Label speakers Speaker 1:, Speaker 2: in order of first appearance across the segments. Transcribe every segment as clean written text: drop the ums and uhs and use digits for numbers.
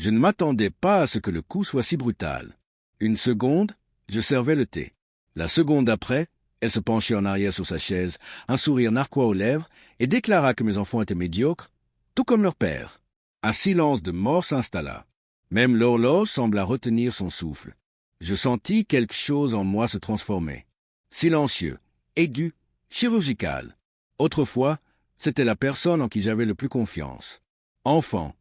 Speaker 1: Je ne m'attendais pas à ce que le coup soit si brutal. Une seconde, je servais le thé. La seconde après, elle se penchait en arrière sur sa chaise, un sourire narquois aux lèvres, et déclara que mes enfants étaient médiocres, tout comme leur père. Un silence de mort s'installa. Même l'horloge sembla retenir son souffle. Je sentis quelque chose en moi se transformer. Silencieux, aigu, chirurgical. Autrefois, c'était la personne en qui j'avais le plus confiance. Enfant,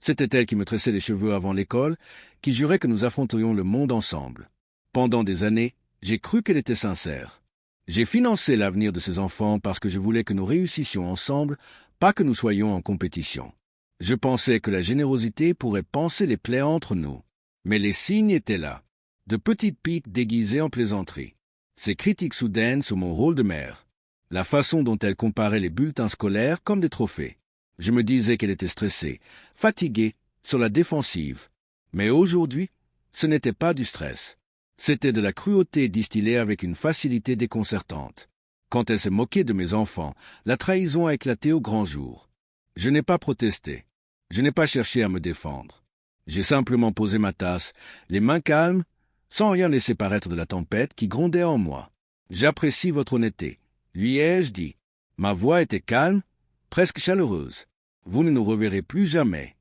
Speaker 1: c'était elle qui me tressait les cheveux avant l'école, qui jurait que nous affronterions le monde ensemble. Pendant des années, j'ai cru qu'elle était sincère. J'ai financé l'avenir de ces enfants parce que je voulais que nous réussissions ensemble, pas que nous soyons en compétition. Je pensais que la générosité pourrait panser les plaies entre nous. Mais les signes étaient là. De petites piques déguisées en plaisanterie. Ces critiques soudaines sur mon rôle de mère. La façon dont elle comparait les bulletins scolaires comme des trophées. Je me disais qu'elle était stressée, fatiguée, sur la défensive. Mais aujourd'hui, ce n'était pas du stress. C'était de la cruauté distillée avec une facilité déconcertante. Quand elle s'est moquée de mes enfants, la trahison a éclaté au grand jour. Je n'ai pas protesté. Je n'ai pas cherché à me défendre. J'ai simplement posé ma tasse, les mains calmes, sans rien laisser paraître de la tempête qui grondait en moi. « J'apprécie votre honnêteté, » lui ai-je dit. Ma voix était calme, presque chaleureuse. « Vous ne nous reverrez plus jamais. »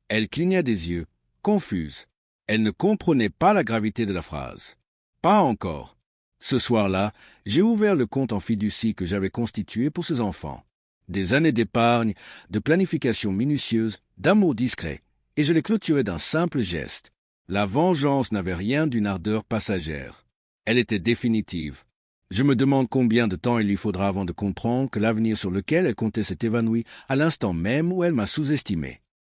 Speaker 1: Elle cligna des yeux, confuse. Elle ne comprenait pas la gravité de la phrase. Pas encore. Ce soir-là, j'ai ouvert le compte en fiducie que j'avais constitué pour ses enfants. Des années d'épargne, de planification minutieuse, d'amour discret, et je l'ai clôturé d'un simple geste. La vengeance n'avait rien d'une ardeur passagère. Elle était définitive. Je me demande combien de temps il lui faudra avant de comprendre que l'avenir sur lequel elle comptait s'est évanoui à l'instant même où elle m'a sous-estimé.